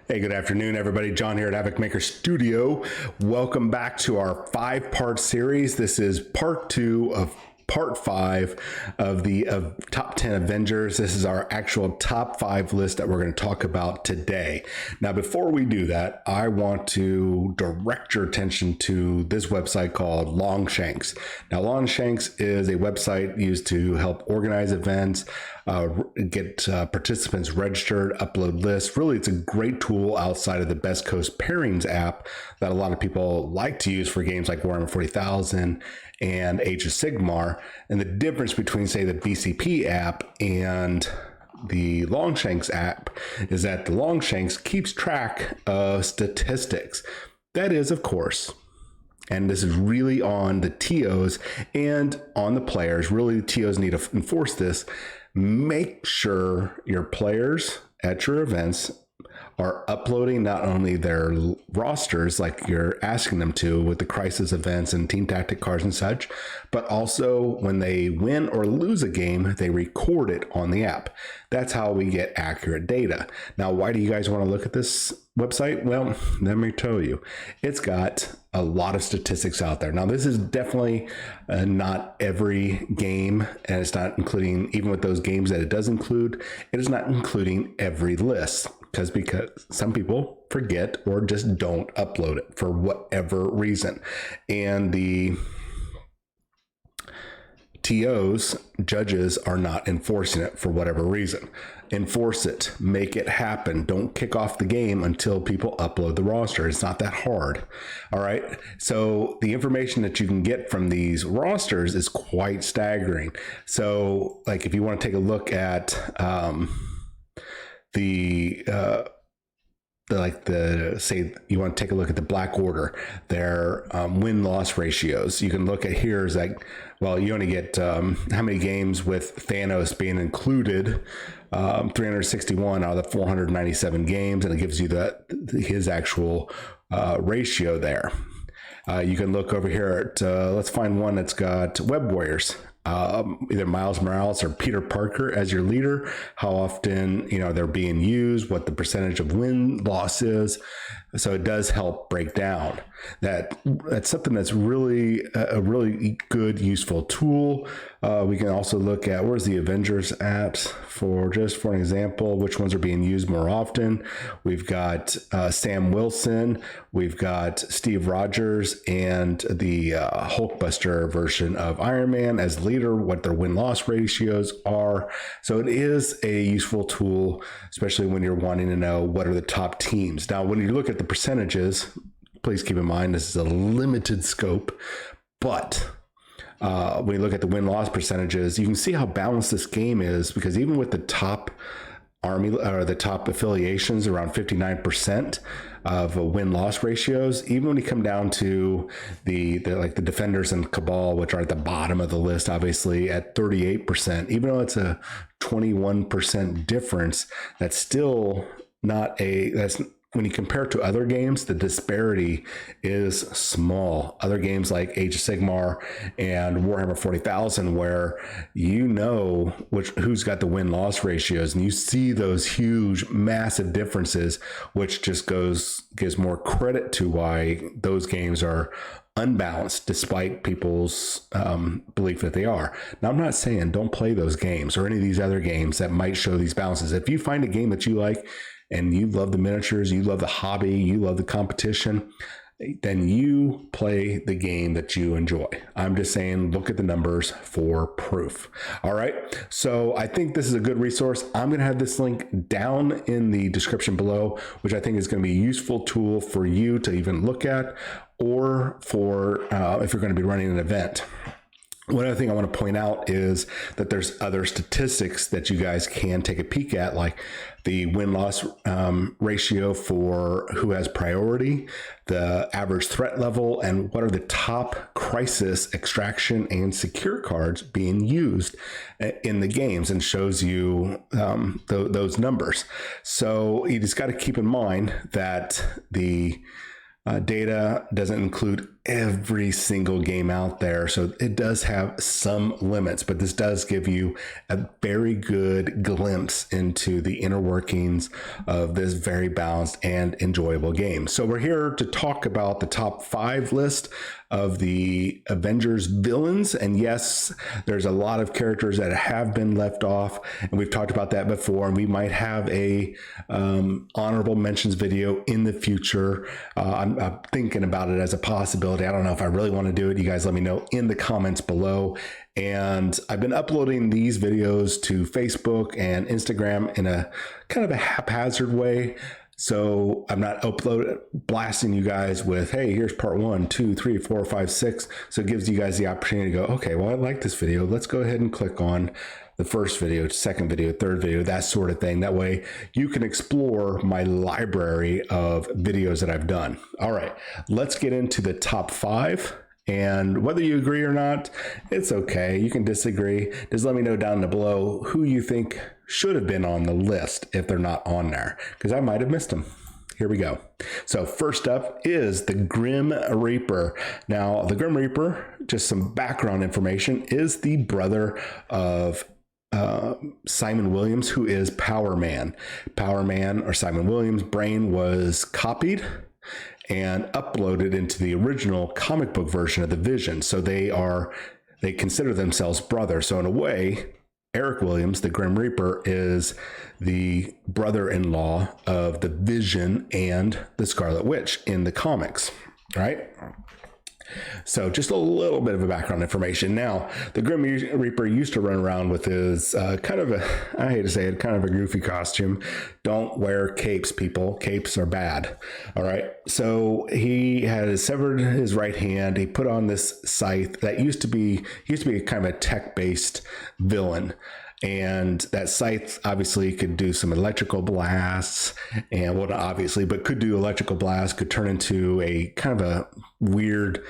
Hey, good afternoon, everybody. John here at Havoc Maker Studio. Welcome back to our 5-part series. This is part 2 of part 5 of the top 10 Avengers. This is our actual top 5 list that we're going to talk about today. Now, before we do that, I want to direct your attention to this website called Longshanks. Now, Longshanks is a website used to help organize events, get participants registered, upload lists. Really, it's a great tool outside of the Best Coast Pairings app that a lot of people like to use for games like Warhammer 40,000 and Age of Sigmar. And the difference between, say, the BCP app and the Longshanks app is that the Longshanks keeps track of statistics. That is, of course, and this is really on the TOs and on the players. Really, the TOs need to enforce this. Make sure your players at your events are uploading not only their rosters like you're asking them to with the crisis events and team tactic cards and such, but also when they win or lose a game, they record it on the app. That's how we get accurate data. Now, why do you guys want to look at this website? Well, let me tell you, it's got a lot of statistics out there. Now, this is definitely not every game, and it's not including, even with those games that it does include, it is not including every list. Because some people forget or just don't upload it for whatever reason. And the TOs, judges, are not enforcing it for whatever reason. Enforce it, make it happen. Don't kick off the game until people upload the roster. It's not that hard. All right. So the information that you can get from these rosters is quite staggering. So, like, if you want to take a look at say you want to take a look at the Black Order, their win-loss ratios. You can look at here is like, well, you only get how many games with Thanos being included, 361 out of the 497 games, and it gives you his actual ratio there. You can look over here at, let's find one that's got Web Warriors. Either Miles Morales or Peter Parker as your leader, how often they're being used, what the percentage of win-loss is. So it does help break down that. That's something that's really a really good, useful tool. We can also look at where's the Avengers at for an example, which ones are being used more often. We've got Sam Wilson, we've got Steve Rogers, and the Hulkbuster version of Iron Man as leader, what their win-loss ratios are. So it is a useful tool, especially when you're wanting to know what are the top teams. Now, when you look at the percentages, please keep in mind this is a limited scope, but when you look at the win-loss percentages, you can see how balanced this game is, because even with the top army or the top affiliations around 59% of win-loss ratios, even when you come down to the Defenders and Cabal, which are at the bottom of the list, obviously at 38%, even though it's a 21% difference, that's still not that's when you compare it to other games, the disparity is small. Other games like Age of Sigmar and Warhammer 40,000, where who's got the win-loss ratios, and you see those huge, massive differences, which just gives more credit to why those games are unbalanced, despite people's belief that they are. Now, I'm not saying don't play those games or any of these other games that might show these balances. If you find a game that you like, and you love the miniatures, you love the hobby, you love the competition, then you play the game that you enjoy. I'm just saying, look at the numbers for proof. All right. So I think this is a good resource. I'm going to have this link down in the description below, which I think is going to be a useful tool for you to even look at, or for if you're going to be running an event. One other thing I want to point out is that there's other statistics that you guys can take a peek at, like the win-loss ratio for who has priority, the average threat level, and what are the top crisis, extraction, and secure cards being used in the games, and shows you those numbers. So you just got to keep in mind that the data doesn't include every single game out there. So it does have some limits, but this does give you a very good glimpse into the inner workings of this very balanced and enjoyable game. So we're here to talk about the top 5 list of the Avengers villains. And yes, there's a lot of characters that have been left off, and we've talked about that before, and we might have a honorable mentions video in the future. I'm thinking about it as a possibility. I don't know if I really want to do it. You guys let me know in the comments below. And I've been uploading these videos to Facebook and Instagram in a kind of a haphazard way. So I'm not blasting you guys with, hey, here's part 1, 2, 3, 4, 5, 6. So it gives you guys the opportunity to go, okay, well, I like this video. Let's go ahead and click on the first video, second video, third video, that sort of thing. That way you can explore my library of videos that I've done. All right, let's get into the top 5. And whether you agree or not, it's okay. You can disagree. Just let me know down below who you think should have been on the list if they're not on there, because I might have missed them. Here we go. So first up is the Grim Reaper. Now, the Grim Reaper, just some background information, is the brother of Simon Williams, who is Power Man. Power Man, or Simon Williams' brain was copied and uploaded into the original comic book version of the Vision. So they consider themselves brothers. So in a way, Eric Williams, the Grim Reaper, is the brother-in-law of the Vision and the Scarlet Witch in the comics, right? So just a little bit of a background information. Now, the Grim Reaper used to run around with his kind of a, I hate to say it, kind of a goofy costume. Don't wear capes, people. Capes are bad. All right. So he had severed his right hand. He put on this scythe that used to be kind of a tech-based villain. And that scythe obviously could do some electrical blasts, and well, not obviously, but could do electrical blasts, could turn into a kind of a weird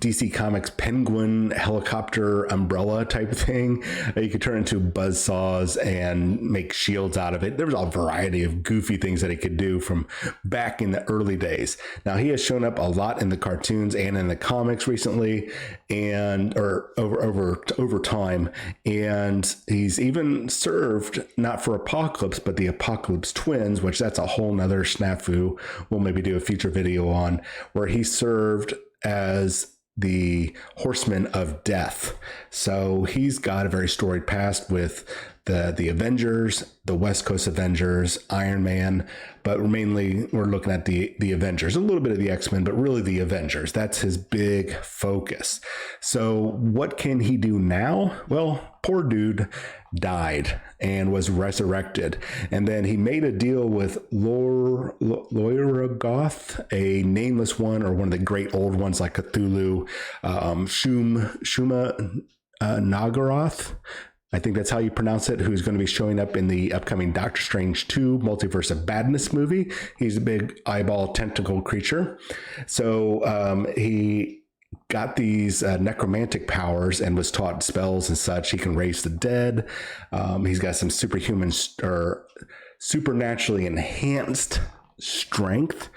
DC Comics penguin helicopter umbrella type of thing. You could turn into buzzsaws and make shields out of it. There was a variety of goofy things that he could do from back in the early days. Now, he has shown up a lot in the cartoons and in the comics recently, or over time. And he's even served, not for Apocalypse, but the Apocalypse Twins, which that's a whole nother snafu we'll maybe do a future video on, where he served as the Horseman of Death. So he's got a very storied past with the Avengers, the West Coast Avengers, Iron Man, but mainly we're looking at the Avengers, a little bit of the X-Men, but really the Avengers. That's his big focus. So what can he do now? Well, poor dude died and was resurrected. And then he made a deal with Loiragoth, a nameless one, or one of the great old ones like Cthulhu, Shuma Nagaroth. I think that's how you pronounce it, who's going to be showing up in the upcoming Doctor Strange 2 Multiverse of Badness movie. He's a big eyeball tentacle creature. So he got these necromantic powers and was taught spells and such. He can raise the dead. He's got some superhuman or supernaturally enhanced strength.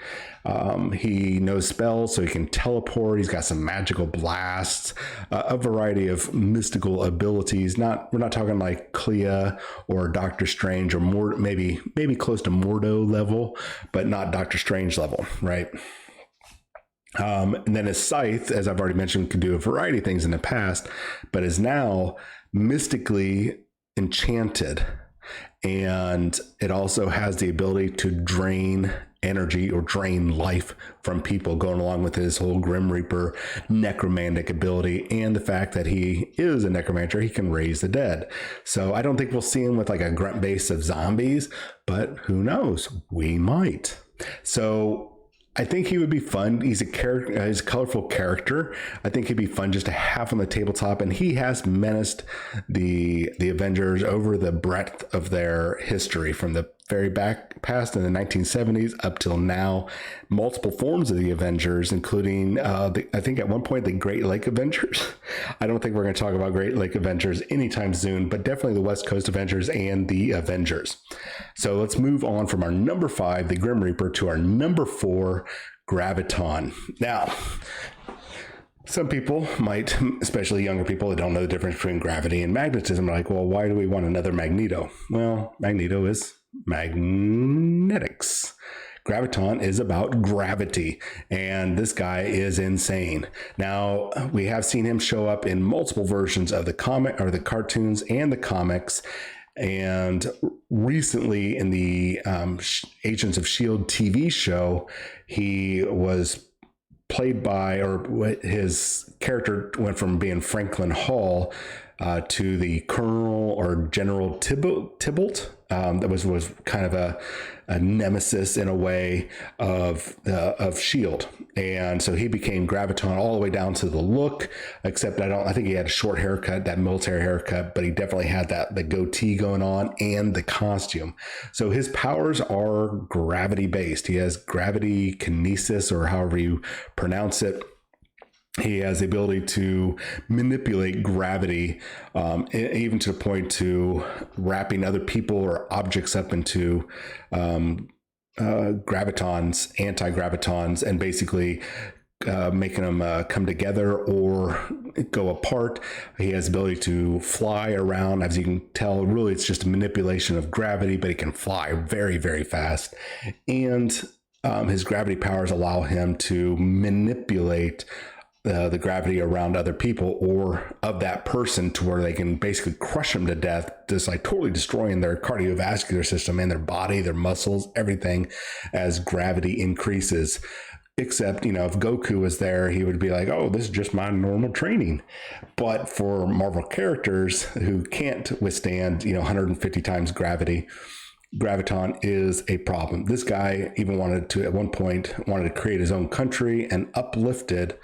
He knows spells, so he can teleport. He's got some magical blasts, a variety of mystical abilities. We're not talking like Clea or Doctor Strange, or more, maybe close to Mordo level, but not Doctor Strange level, right? And then his scythe, as I've already mentioned, could do a variety of things in the past, but is now mystically enchanted. And it also has the ability to drain energy or drain life from people, going along with his whole Grim Reaper necromantic ability, and the fact that he is a necromancer. He can raise the dead. So I don't think we'll see him with like a grunt base of zombies, but who knows? We might. So I think he would be fun. He's he's a colorful character. I think he'd be fun just to have on the tabletop, and he has menaced the Avengers over the breadth of their history, from the very back past in the 1970s up till now. Multiple forms of the Avengers, including I think at one point the Great Lake Avengers. I don't think we're going to talk about Great Lake Avengers anytime soon, but definitely the West Coast Avengers and the Avengers. So let's move on from our number 5, the Grim Reaper, to our number 4, Graviton. Now, some people might, especially younger people that don't know the difference between gravity and magnetism, are like, well, why do we want another Magneto? Well, Magneto is magnetics. Graviton is about gravity, and this guy is insane. Now, we have seen him show up in multiple versions of the comic or the cartoons and the comics. And recently in the Agents of S.H.I.E.L.D. TV show, he was played by, or his character went from being Franklin Hall to the Colonel or General Tybalt. That was kind of a nemesis in a way of S.H.I.E.L.D. And so he became Graviton all the way down to the look, except I think he had a short haircut, that military haircut, but he definitely had the goatee going on and the costume. So his powers are gravity based. He has gravity kinesis, or however you pronounce it. He has the ability to manipulate gravity, even to the point to wrapping other people or objects up into gravitons, anti-gravitons, and basically making them come together or go apart. He has the ability to fly around. As you can tell, really it's just a manipulation of gravity, but he can fly very, very fast. And his gravity powers allow him to manipulate the gravity around other people or of that person to where they can basically crush them to death, just like totally destroying their cardiovascular system and their body, their muscles, everything as gravity increases. Except, if Goku was there, he would be like, oh, this is just my normal training. But for Marvel characters who can't withstand, 150 times gravity, Graviton is a problem. This guy even at one point wanted to create his own country and uplifted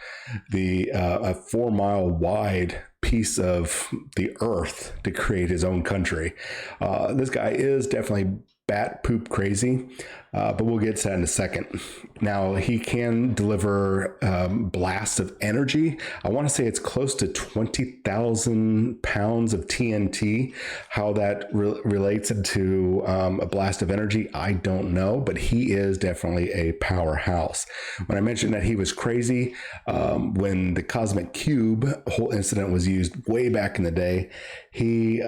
a 4-mile wide piece of the earth to create his own country. This guy is definitely bat poop crazy, but we'll get to that in a second. Now, he can deliver blasts of energy. I want to say it's close to 20,000 pounds of TNT. How that relates to a blast of energy, I don't know, but he is definitely a powerhouse. When I mentioned that he was crazy, when the Cosmic Cube whole incident was used way back in the day, he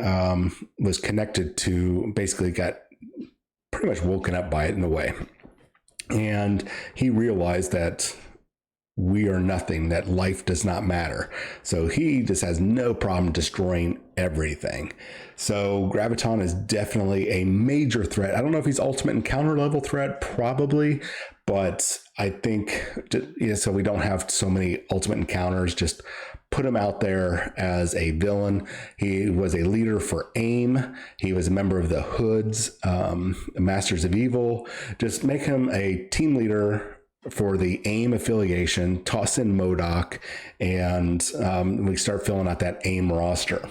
was connected to, basically got pretty much woken up by it in a way. And he realized that we are nothing, that life does not matter. So he just has no problem destroying everything. So Graviton is definitely a major threat. I don't know if he's ultimate encounter level threat, probably, but I think, so we don't have so many ultimate encounters, just put him out there as a villain. He was a leader for AIM. He was a member of the Hoods, Masters of Evil. Just make him a team leader for the AIM affiliation, toss in MODOK, and we start filling out that AIM roster.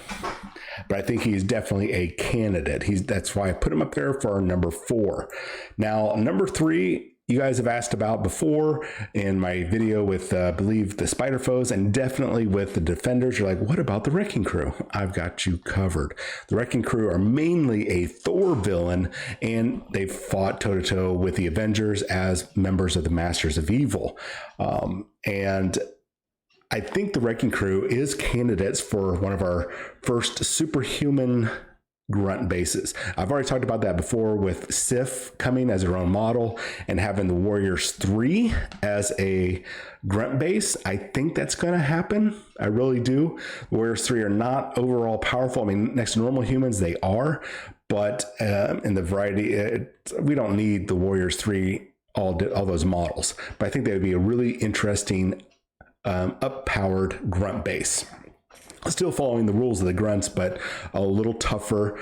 But I think he's definitely a candidate. That's why I put him up there for our number 4. Now, number 3, you guys have asked about before in my video with, I believe, the Spider Foes, and definitely with the Defenders. You're like, what about the Wrecking Crew? I've got you covered. The Wrecking Crew are mainly a Thor villain, and they've fought toe-to-toe with the Avengers as members of the Masters of Evil. And I think the Wrecking Crew is candidates for one of our first superhuman grunt bases. I've already talked about that before with Sif coming as her own model and having the Warriors 3 as a grunt base. I think that's going to happen. I really do. The Warriors 3 are not overall powerful. I mean, next to normal humans, they are, but in the variety, we don't need the Warriors 3, all those models. But I think they would be a really interesting up-powered grunt base. Still following the rules of the grunts, but a little tougher,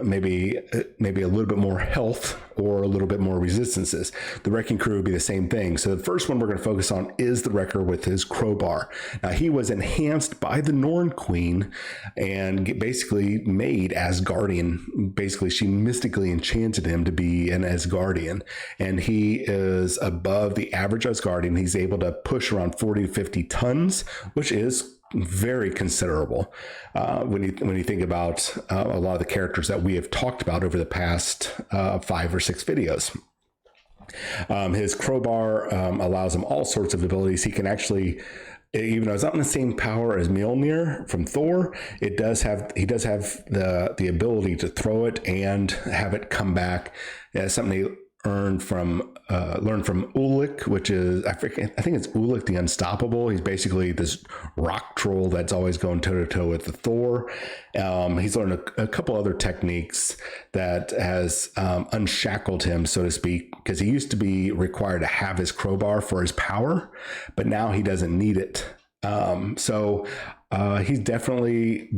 maybe a little bit more health or a little bit more resistances. The Wrecking Crew would be the same thing. So the first one we're going to focus on is the Wrecker with his crowbar. Now, he was enhanced by the Norn Queen and basically made Asgardian. Basically, she mystically enchanted him to be an Asgardian, and he is above the average Asgardian. He's able to push around 40 to 50 tons, which is very considerable when you think about a lot of the characters that we have talked about over the past 5 or 6 videos. His crowbar allows him all sorts of abilities. He can actually, even though it's not in the same power as Mjolnir from Thor, he does have the ability to throw it and have it come back. It's something he learned from Ulik, which is I think it's Ulik the Unstoppable. He's basically this rock troll that's always going toe to toe with the Thor. He's learned a couple other techniques that has unshackled him, so to speak, because he used to be required to have his crowbar for his power, but now he doesn't need it. He's definitely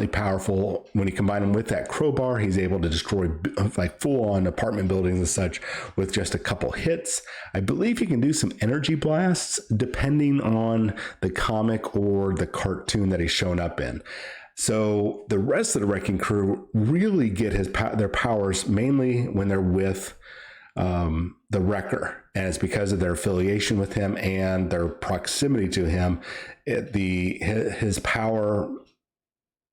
powerful. When you combine him with that crowbar, he's able to destroy like full-on apartment buildings and such with just a couple hits. I believe he can do some energy blasts depending on the comic or the cartoon that he's shown up in. So the rest of the Wrecking Crew really get their powers mainly when they're with the Wrecker, and it's because of their affiliation with him and their proximity to him. His power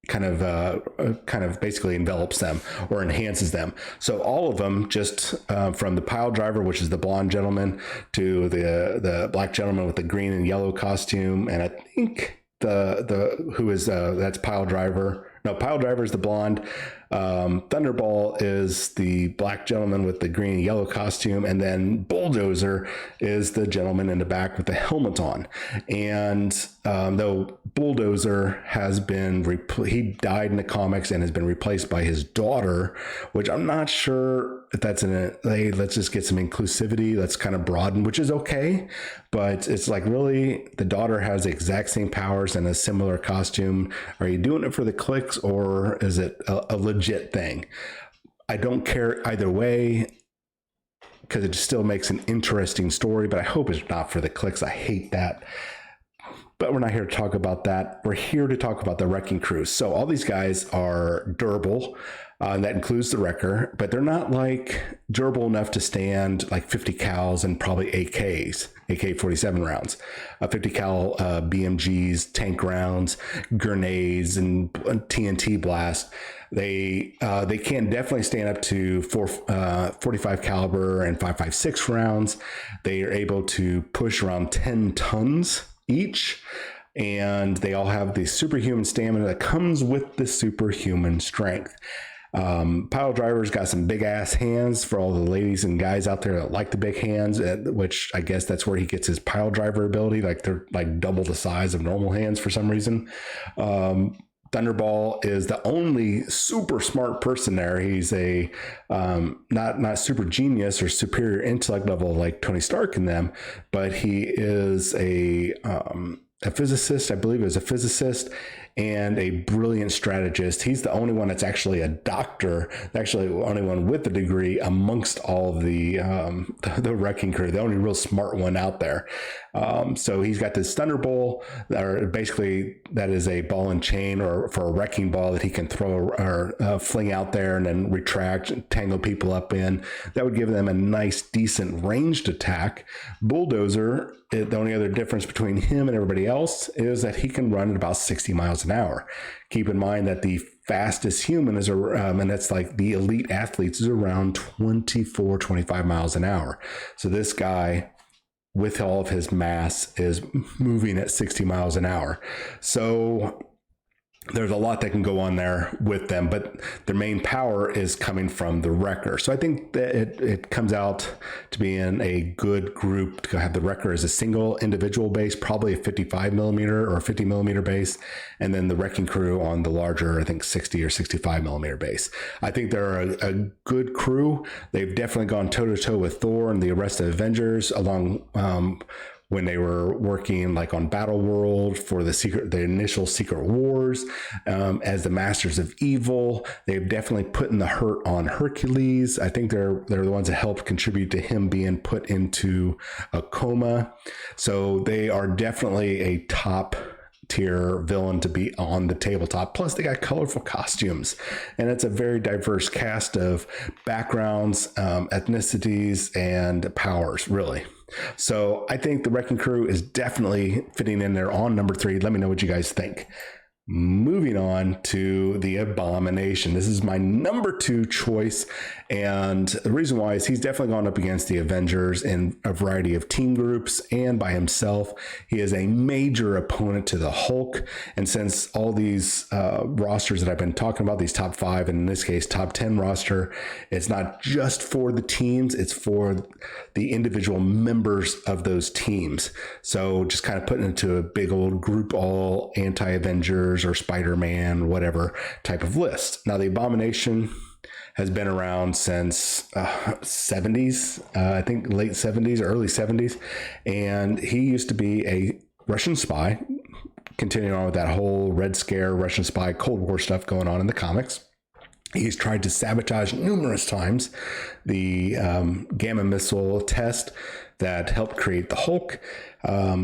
kind of basically envelops them or enhances them. So all of them, just from the pile driver, which is the blonde gentleman, to the black gentleman with the green and yellow costume, and I think that's pile driver. No, pile driver is the blonde. Thunderball is the black gentleman with the green and yellow costume, and then Bulldozer is the gentleman in the back with the helmet on. And though Bulldozer has been he died in the comics and has been replaced by his daughter, which I'm not sure if that's let's just get some inclusivity. Let's kind of broaden, which is okay, but it's like, really, the daughter has the exact same powers and a similar costume. Are you doing it for the clicks, or is it a legit thing? I don't care either way, because it still makes an interesting story, but I hope it's not for the clicks. I hate that. But we're not here to talk about that. We're here to talk about the Wrecking Crew. So all these guys are durable. And that includes the Wrecker, but they're not like durable enough to stand like 50 cals and probably AKs, AK-47 rounds, 50 cal BMGs, tank rounds, grenades, and TNT blast. They can definitely stand up to 45 caliber and 5.56 rounds. They are able to push around 10 tons each. And they all have the superhuman stamina that comes with the superhuman strength. Pile driver's got some big ass hands for all the ladies and guys out there that like the big hands, which I guess that's where he gets his pile driver ability. Like, they're like double the size of normal hands for some reason. Thunderball is the only super smart person there. He's a not super genius or superior intellect level like Tony Stark in them, but he is a physicist. I believe he was a physicist and a brilliant strategist. He's the only one that's actually a doctor, actually the only one with a degree amongst all the Wrecking Crew, the only real smart one out there. So he's got this Thunderbolt, or basically that is a ball and chain, or for a wrecking ball that he can throw or fling out there and then retract and tangle people up in. That would give them a nice, decent ranged attack. Bulldozer, the only other difference between him and everybody else is that he can run at about 60 miles an hour. Keep in mind that the fastest human is, and that's like the elite athletes, is around 25 miles an hour. So this guy, with all of his mass, is moving at 60 miles an hour. So there's a lot that can go on there with them, but their main power is coming from the Wrecker. So I think that it comes out to being a good group to have the Wrecker as a single individual base, probably a 55 millimeter or 50 millimeter base, and then the Wrecking Crew on the larger, I think 60 or 65 millimeter base. I think they're a good crew. They've definitely gone toe to toe with Thor and the rest of Avengers, along when they were working like on Battle World for the initial Secret Wars, as the Masters of Evil. They've definitely put in the hurt on Hercules. I think they're the ones that helped contribute to him being put into a coma. So they are definitely a top tier villain to be on the tabletop. Plus they got colorful costumes, and it's a very diverse cast of backgrounds, ethnicities, and powers, really. So I think the Wrecking Crew is definitely fitting in there on number 3. Let me know what you guys think. Moving on to the Abomination. This is my number 2 choice. And the reason why is he's definitely gone up against the Avengers in a variety of team groups and by himself. He is a major opponent to the Hulk. And since all these rosters that I've been talking about, these top 5, and in this case, top 10 roster, it's not just for the teams, it's for the individual members of those teams. So just kind of putting it into a big old group all anti-Avengers or Spider-Man, whatever type of list. Now, the Abomination has been around since 70s, I think late 70s or early 70s. And he used to be a Russian spy, continuing on with that whole Red Scare, Russian spy, Cold War stuff going on in the comics. He's tried to sabotage numerous times the gamma missile test that helped create the Hulk.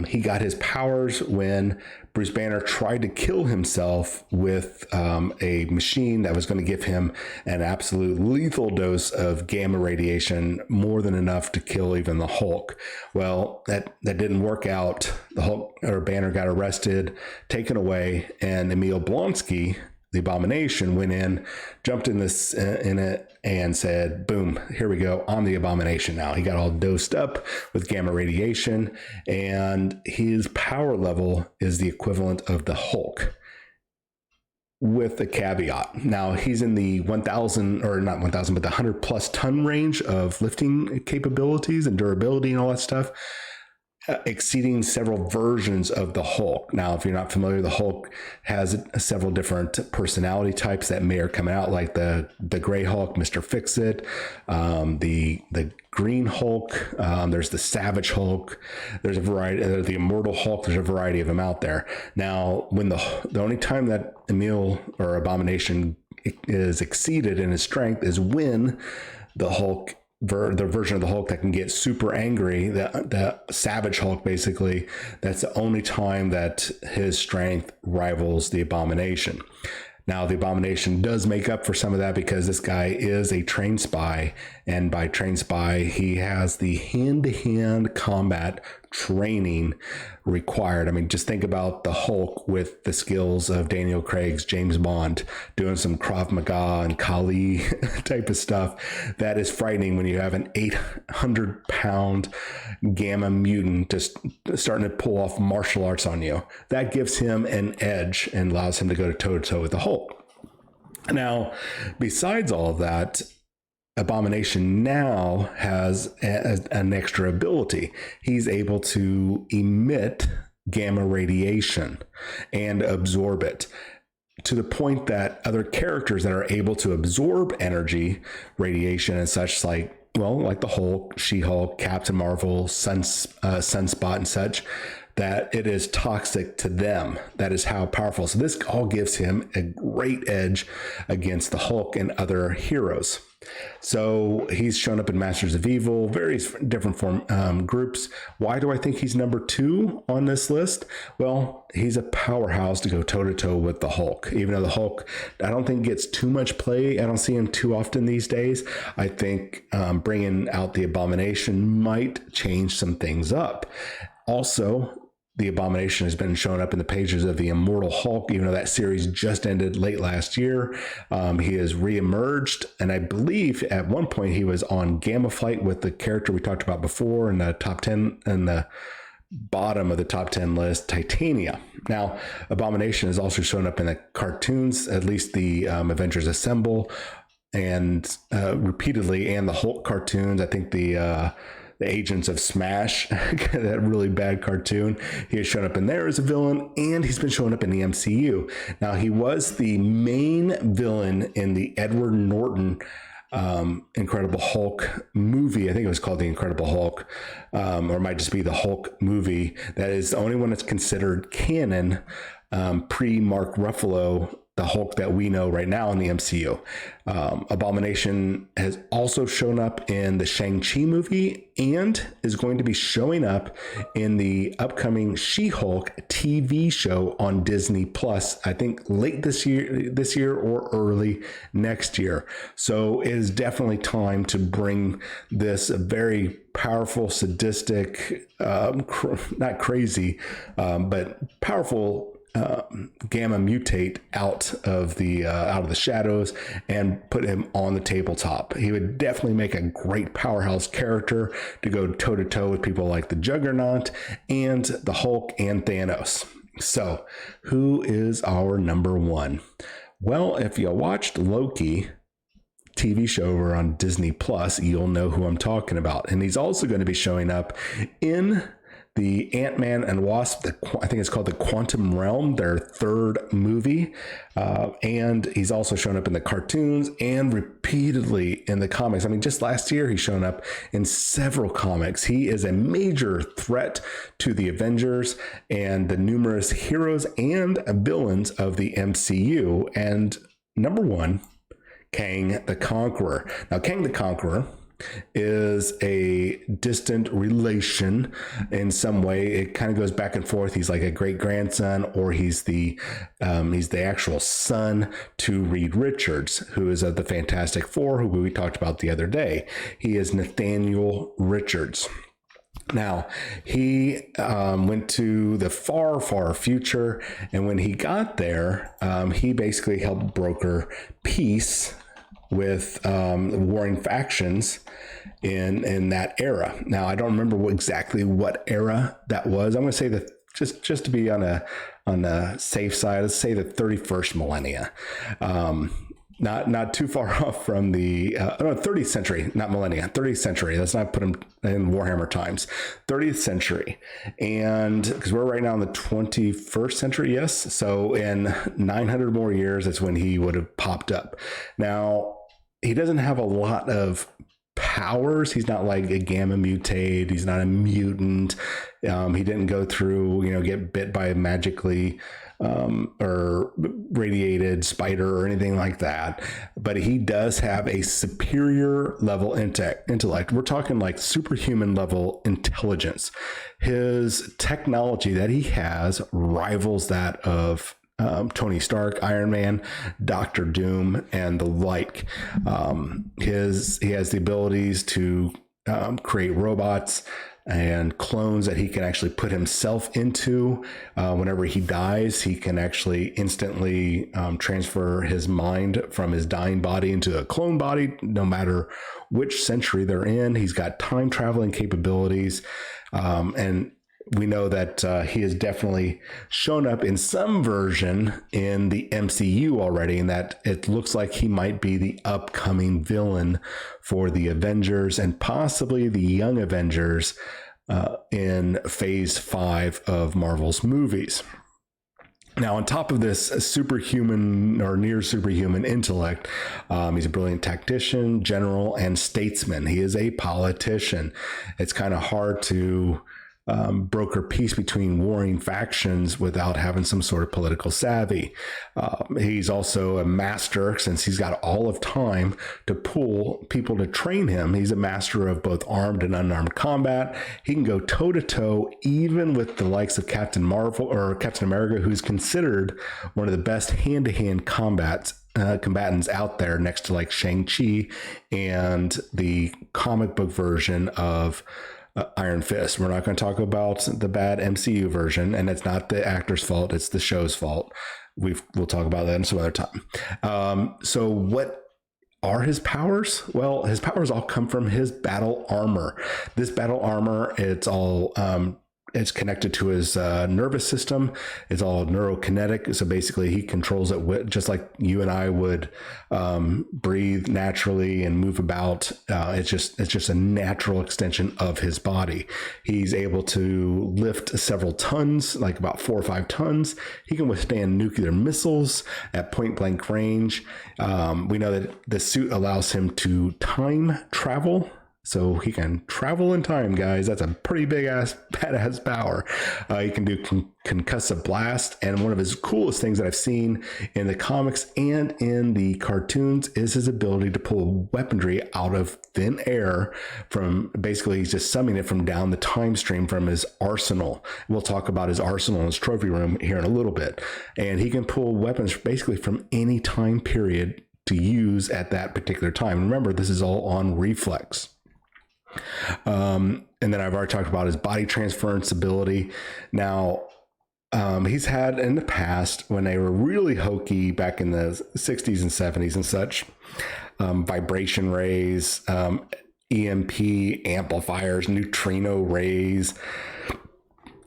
He got his powers when Bruce Banner tried to kill himself with a machine that was going to give him an absolute lethal dose of gamma radiation, more than enough to kill even the Hulk. Well, that didn't work out. The Hulk or Banner got arrested, taken away, and Emil Blonsky, the Abomination, went in, jumped in it, and said, boom, here we go. I'm the Abomination now. He got all dosed up with gamma radiation, and his power level is the equivalent of the Hulk, with a caveat. Now, he's in the 1,000, or not 1,000, but the 100 plus ton range of lifting capabilities and durability and all that stuff, exceeding several versions of the Hulk. Now, if you're not familiar, the Hulk has several different personality types that may are coming out, like the Gray Hulk, Mr. Fix-It, the Green Hulk, there's the Savage Hulk, there's a variety, the Immortal Hulk, there's a variety of them out there. Now, when the only time that Emil or Abomination is exceeded in his strength is when the Hulk, the version of the Hulk that can get super angry, the Savage Hulk, basically, that's the only time that his strength rivals the Abomination. Now, the Abomination does make up for some of that because this guy is a trained spy, and by trained spy, he has the hand-to-hand combat training required. I mean, just think about the Hulk with the skills of Daniel Craig's James Bond, doing some Krav Maga and Kali type of stuff. That is frightening when you have an 800-pound gamma mutant just starting to pull off martial arts on you. That gives him an edge and allows him to go toe-to-toe with the Hulk. Now, besides all of that, Abomination now has an extra ability. He's able to emit gamma radiation and absorb it, to the point that other characters that are able to absorb energy, radiation and such, like the Hulk, She-Hulk, Captain Marvel, Sunspot and such, that it is toxic to them. That is how powerful. So this all gives him a great edge against the Hulk and other heroes. So he's shown up in Masters of Evil, various different groups. Why do I think he's number 2 on this list? Well, he's a powerhouse to go toe-to-toe with the Hulk. Even though the Hulk, I don't think gets too much play. I don't see him too often these days. I think bringing out the Abomination might change some things up. Also, the Abomination has been shown up in the pages of the Immortal Hulk, even though that series just ended late last year. He has reemerged, and I believe at one point he was on Gamma Flight with the character we talked about before in the top 10, and the bottom of the top 10 list, Titania. Now, Abomination has also shown up in the cartoons, at least the Avengers Assemble, and repeatedly, and the Hulk cartoons. I think the Agents of Smash, that really bad cartoon. He has shown up in there as a villain, and he's been showing up in the MCU. Now, he was the main villain in the Edward Norton Incredible Hulk movie. I think it was called The Incredible Hulk, or it might just be the Hulk movie. That is the only one that's considered canon pre-Mark Ruffalo, the Hulk that we know right now in the MCU. Abomination has also shown up in the Shang-Chi movie and is going to be showing up in the upcoming She-Hulk TV show on Disney Plus, I think late this year or early next year. So it is definitely time to bring this very powerful, sadistic, not crazy, but powerful gamma mutate out of the shadows and put him on the tabletop. He would definitely make a great powerhouse character to go toe to toe with people like the Juggernaut and the Hulk and Thanos. So, who is our number one? Well, if you watched Loki TV show over on Disney Plus, you'll know who I'm talking about. And he's also going to be showing up in the Ant-Man and Wasp, I think it's called the Quantum Realm, their third movie. And he's also shown up in the cartoons and repeatedly in the comics. I mean, just last year, he's shown up in several comics. He is a major threat to the Avengers and the numerous heroes and villains of the MCU. And number one, Kang the Conqueror. Now, Kang the Conqueror is a distant relation in some way. It kind of goes back and forth. He's like a great grandson, or he's the actual son to Reed Richards, who is of the Fantastic Four, who we talked about the other day. He is Nathaniel Richards. Now, he went to the far, far future, and when he got there, he basically helped broker peace with warring factions in that era. Now, I don't remember exactly what era that was. I'm going to say that just to be on a safe side, let's say the 31st millennia. Not too far off from the 30th century, not millennia, 30th century. Let's not put them in Warhammer times. 30th century. And because we're right now in the 21st century, yes. So in 900 more years, that's when he would have popped up. Now, he doesn't have a lot of powers. He's not like a gamma mutate. He's not a mutant. He didn't go through, get bit by a magically or radiated spider or anything like that. But he does have a superior level intellect. We're talking like superhuman level intelligence. His technology that he has rivals that of Tony Stark, Iron Man, Doctor Doom, and the like. He has the abilities to create robots and clones that he can actually put himself into. Whenever he dies, he can actually instantly transfer his mind from his dying body into a clone body, no matter which century they're in. He's got time traveling capabilities. And we know that he has definitely shown up in some version in the MCU already, and that it looks like he might be the upcoming villain for the Avengers and possibly the Young Avengers in Phase 5 of Marvel's movies. Now, on top of this superhuman or near superhuman intellect, he's a brilliant tactician, general, and statesman. He is a politician. It's kind of hard to broker peace between warring factions without having some sort of political savvy. He's also a master, since he's got all of time to pull people to train him. He's a master of both armed and unarmed combat. He can go toe to toe, even with the likes of Captain America, who's considered one of the best hand to hand combatants out there, next to like Shang-Chi and the comic book version of Iron Fist. We're not going to talk about the bad MCU version, and it's not the actor's fault, it's the show's fault. We'll talk about that some other time. So what are his powers? Well, his powers all come from his battle armor. This battle armor, it's connected to his nervous system. It's all neurokinetic. So basically he controls it just like you and I would breathe naturally and move about. It's just a natural extension of his body. He's able to lift several tons, like about 4 or 5 tons. He can withstand nuclear missiles at point blank range. We know that the suit allows him to time travel. So he can travel in time, guys. That's a pretty badass power. He can do concussive blast. And one of his coolest things that I've seen in the comics and in the cartoons is his ability to pull weaponry out of thin air from, basically he's just summoning it from down the time stream from his arsenal. We'll talk about his arsenal and his trophy room here in a little bit. And he can pull weapons basically from any time period to use at that particular time. Remember, this is all on reflex. And then I've already talked about his body transference ability. Now, He's had in the past, when they were really hokey back in the 60s and 70s and such, vibration rays, EMP amplifiers, neutrino rays.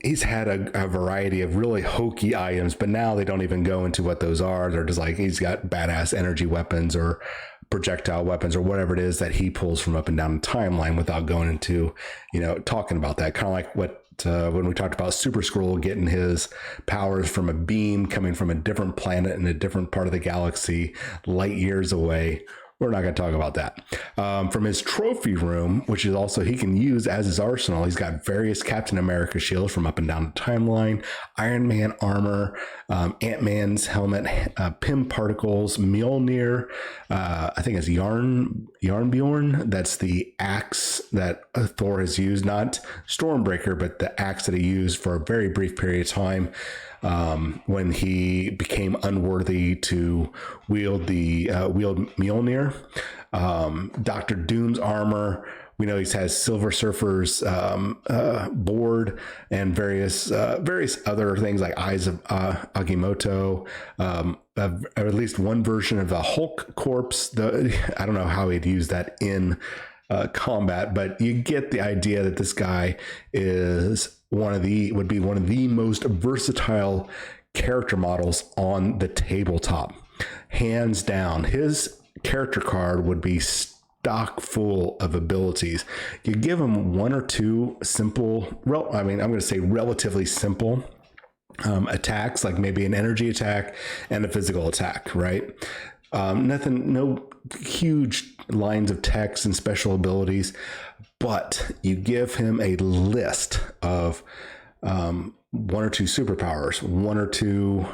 He's had a variety of really hokey items, but now they don't even go into what those are. They're just like, he's got badass energy weapons or projectile weapons or whatever it is that he pulls from up and down the timeline without going into, talking about that. Kind of like what when we talked about Super Skrull getting his powers from a beam coming from a different planet in a different part of the galaxy, light years away. We're not going to talk about that. From his trophy room, which is also he can use as his arsenal, he's got various Captain America shields from up and down the timeline, Iron Man armor, Ant-Man's helmet, Pym particles, Mjolnir, I think it's Yarnbjorn. That's the axe that Thor has used, not Stormbreaker, but the axe that he used for a very brief period of time. When he became unworthy to wield Mjolnir. Dr. Doom's armor. We know he has Silver Surfer's board and various other things like Eyes of Agamotto. At least one version of the Hulk corpse. I don't know how he'd use that in combat, but you get the idea that this guy would be one of the most versatile character models on the tabletop, hands down. His character card would be stock full of abilities. You give him one or two simple, I'm going to say relatively simple attacks, like maybe an energy attack and a physical attack, right? No huge lines of text and special abilities, but you give him a list of one or two superpowers, one or two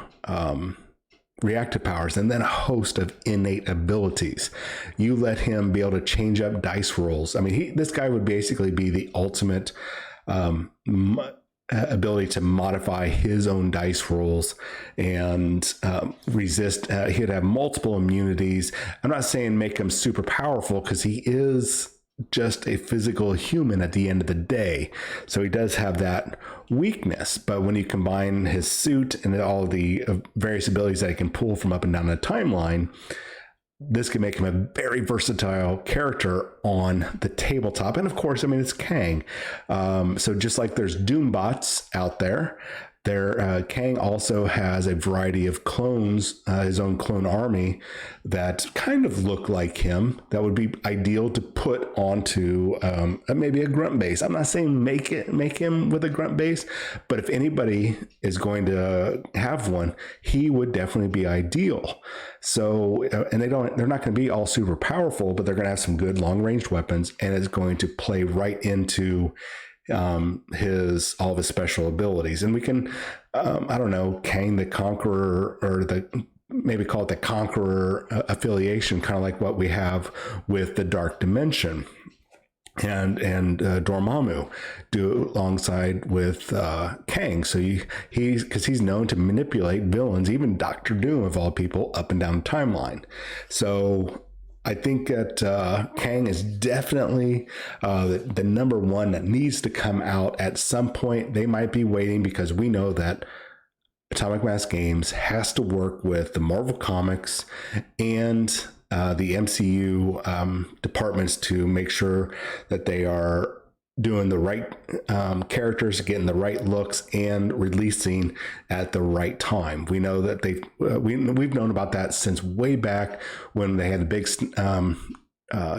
reactive powers, and then a host of innate abilities. You let him be able to change up dice rolls. This guy would basically be the ultimate ability to modify his own dice rolls and resist. He'd have multiple immunities. I'm not saying make him super powerful, because he is just a physical human at the end of the day. So he does have that weakness. But when you combine his suit and all the various abilities that he can pull from up and down the timeline, this can make him a very versatile character on the tabletop. And of course, it's KANG. So just like there's Doombots out there, KANG also has a variety of clones, his own clone army that kind of look like him. That would be ideal to put onto maybe a grunt base. I'm not saying make him with a grunt base, but if anybody is going to have one, he would definitely be ideal. So, and they're not going to be all super powerful, but they're going to have some good long range weapons, and it's going to play right into all of his special abilities. And we can KANG the Conqueror, or maybe call it the Conqueror affiliation, kind of like what we have with the Dark Dimension and Dormammu do alongside with KANG. So he's known to manipulate villains, even Dr. Doom of all people, up and down the timeline. So I think that KANG is definitely the number one that needs to come out at some point. They might be waiting, because we know that Atomic Mass Games has to work with the Marvel Comics and the MCU departments to make sure that they are doing the right characters, getting the right looks, and releasing at the right time. We know that we've known about that since way back when they had the big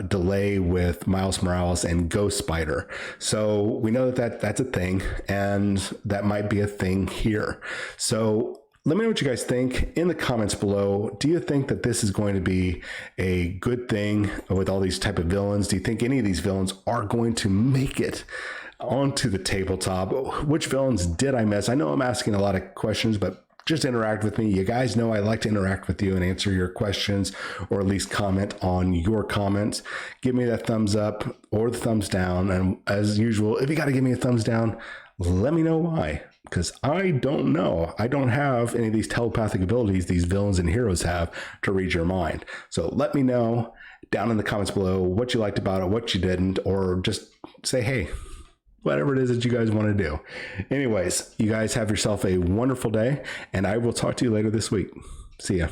delay with Miles Morales and Ghost Spider. So we know that's a thing, and that might be a thing here. So let me know what you guys think in the comments below. Do you think that this is going to be a good thing with all these type of villains? Do you think any of these villains are going to make it onto the tabletop? Which villains did I miss? I know I'm asking a lot of questions, but just interact with me. You guys know I like to interact with you and answer your questions, or at least comment on your comments. Give me that thumbs up or the thumbs down. And as usual, if you got to give me a thumbs down, let me know why. Because I don't know. I don't have any of these telepathic abilities these villains and heroes have to read your mind. So let me know down in the comments below what you liked about it, what you didn't, or just say, hey, whatever it is that you guys want to do. Anyways, you guys have yourself a wonderful day, and I will talk to you later this week. See ya.